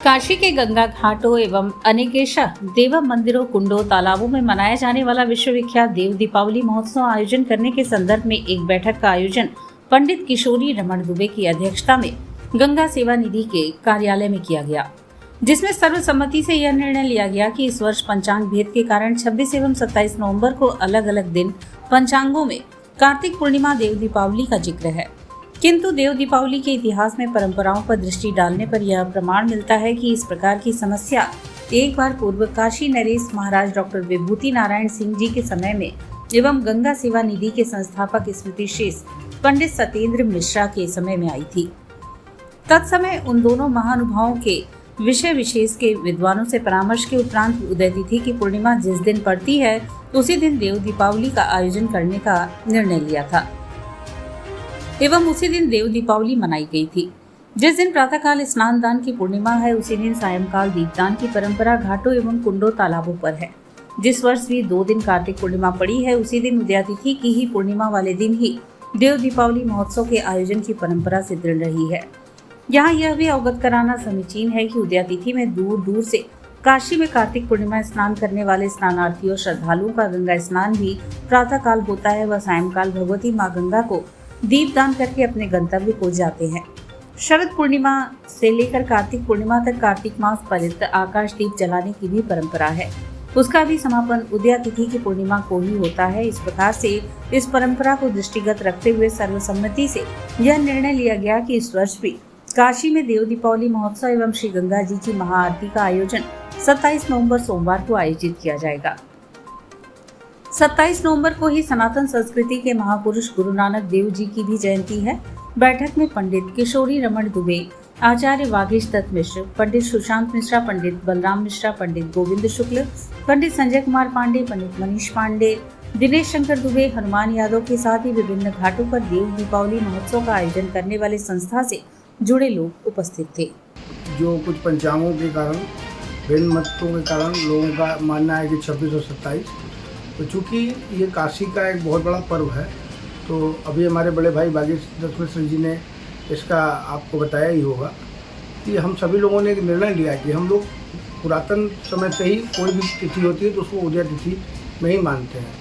काशी के गंगा घाटों एवं अनेकेशा देव मंदिरों, कुंडों, तालाबों में मनाया जाने वाला विश्वविख्यात देव दीपावली महोत्सव आयोजन करने के संदर्भ में एक बैठक का आयोजन पंडित किशोरी रमण दुबे की अध्यक्षता में गंगा सेवा निधि के कार्यालय में किया गया, जिसमें सर्वसम्मति से यह निर्णय लिया गया कि इस वर्ष पंचांग भेद के कारण 26 एवं 27 नवंबर को अलग अलग दिन पंचांगों में कार्तिक पूर्णिमा देव दीपावली का जिक्र है, किंतु देव दीपावली के इतिहास में परंपराओं पर दृष्टि डालने पर यह प्रमाण मिलता है कि इस प्रकार की समस्या एक बार पूर्व काशी नरेश महाराज डॉक्टर विभूति नारायण सिंह जी के समय में एवं गंगा सेवा निधि के संस्थापक स्मृति शेष पंडित सत्येंद्र मिश्रा के समय में आई थी। तत्समय उन दोनों महानुभावों के विषय विशेष के विद्वानों से परामर्श के उपरांत उदय तिथि की पूर्णिमा जिस दिन पड़ती है उसी दिन देव दीपावली का आयोजन करने का निर्णय लिया था एवं उसी दिन देव दीपावली मनाई गई थी। जिस दिन प्रातःकाल स्नान दान की पूर्णिमा है उसी दिन सायंकाल दीपदान की परंपरा घाटों एवं कुंडों तालाबों पर है। जिस वर्ष भी 2 दिन कार्तिक पूर्णिमा पड़ी है उसी दिन उदयातिथि की ही पूर्णिमा वाले दिन ही देव दीपावली महोत्सव के आयोजन की परंपरा से दृढ़ रही है। यहाँ यह भी अवगत कराना समीचीन है कि उदयातिथि में दूर दूर से काशी में कार्तिक पूर्णिमा स्नान करने वाले स्नानार्थियों श्रद्धालुओं का गंगा स्नान भी प्रातःकाल होता है व सायंकाल भगवती माँ गंगा को दीप दान करके अपने गंतव्य को जाते हैं। शरद पूर्णिमा से लेकर कार्तिक पूर्णिमा तक कार्तिक मास पर्यंत आकाश दीप जलाने की भी परंपरा है। उसका भी समापन उदया तिथि की पूर्णिमा को ही होता है। इस प्रकार से इस परंपरा को दृष्टिगत रखते हुए सर्वसम्मति से यह निर्णय लिया गया कि इस वर्ष भी काशी में देव दीपावली महोत्सव एवं श्री गंगा जी की महाआरती का आयोजन 27 नवंबर सोमवार को आयोजित किया जाएगा। 27 नवंबर को ही सनातन संस्कृति के महापुरुष गुरु नानक देव जी की भी जयंती है। बैठक में पंडित किशोरी रमण दुबे, आचार्य वागीश दत्त मिश्र, पंडित सुशांत मिश्रा, पंडित बलराम मिश्रा, पंडित गोविंद शुक्ल, पंडित संजय कुमार पांडे, पंडित मनीष पांडे, दिनेश शंकर दुबे, हनुमान यादव के साथ ही विभिन्न घाटों पर देव दीपावली महोत्सव का आयोजन करने वाले संस्था से जुड़े लोग उपस्थित थे। जो कुछ पंचांगों के कारण, भिन्न मतों के कारण लोगों का मानना है कि 26 और 27, तो चूँकि ये काशी का एक बहुत बड़ा पर्व है, तो अभी हमारे बड़े भाई वागीश दत्त मिश्र जी ने इसका आपको बताया ही होगा कि हम सभी लोगों ने एक निर्णय लिया कि हम लोग पुरातन समय से ही कोई भी तिथि होती है तो उसको उदया तिथि में ही मानते हैं।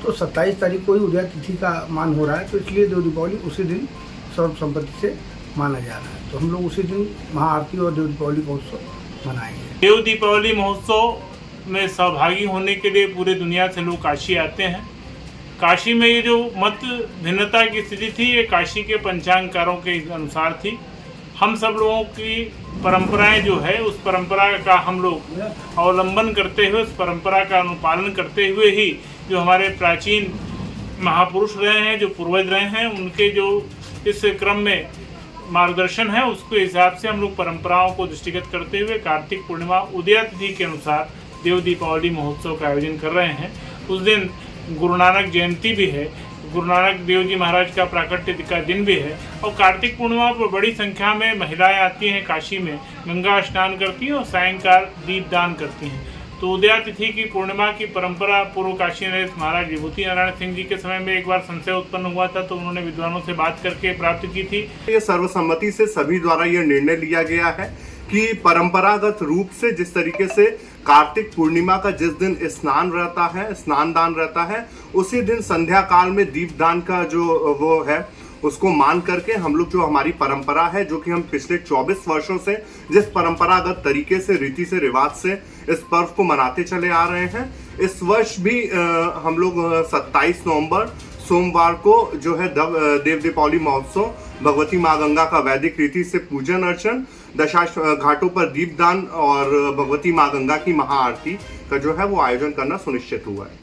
तो 27 तारीख को ही उदया तिथि का मान हो रहा है, तो इसलिए देव दीपावली उसी दिन सर्वसम्मति से माना जा रहा है। तो हम लोग उसी दिन महाआरती और देव दीपावली महोत्सव मनाएंगे। देव दीपावली महोत्सव में सहभागी होने के लिए पूरे दुनिया से लोग काशी आते हैं। काशी में ये जो मत भिन्नता की स्थिति थी ये काशी के पंचांगकारों के अनुसार थी। हम सब लोगों की परंपराएं जो है उस परंपरा का हम लोग अवलंबन करते हुए, उस परंपरा का अनुपालन करते हुए ही जो हमारे प्राचीन महापुरुष रहे हैं, जो पूर्वज रहे हैं, उनके जो इस क्रम में मार्गदर्शन है उसके हिसाब से हम लोग परंपराओं को दृष्टिगत करते हुए कार्तिक पूर्णिमा उदया तिथि के अनुसार देव दीपावली महोत्सव का आयोजन कर रहे हैं। उस दिन गुरु नानक जयंती भी है, गुरु नानक देव जी महाराज का प्राकट्य का दिन भी है और कार्तिक पूर्णिमा पर बड़ी संख्या में महिलाएं आती हैं, काशी में गंगा स्नान करती हैं और सायंकाल दीपदान करती हैं। तो उदया तिथि की पूर्णिमा की परंपरा पूर्व काशी नरेश महाराज विभूति नारायण सिंह जी के समय में एक बार संशय उत्पन्न हुआ था, तो उन्होंने विद्वानों से बात करके प्राप्त की थी। ये सर्वसम्मति से सभी द्वारा यह निर्णय लिया गया है कि परंपरागत रूप से जिस तरीके से कार्तिक पूर्णिमा का जिस दिन स्नान रहता है, स्नान दान रहता है, उसी दिन संध्या काल में दीपदान का जो वो है उसको मान करके हम लोग जो हमारी परंपरा है, जो कि हम पिछले 24 वर्षों से जिस परंपरागत तरीके से, रीति से, रिवाज से इस पर्व को मनाते चले आ रहे हैं, इस वर्ष भी हम लोग 27 नवंबर सोमवार को जो है देव दीपावली महोत्सव भगवती माँ गंगा का वैदिक रीति से पूजन अर्चन, दशा घाटों पर दीपदान और भगवती माँ गंगा की महाआरती का जो है वो आयोजन करना सुनिश्चित हुआ है।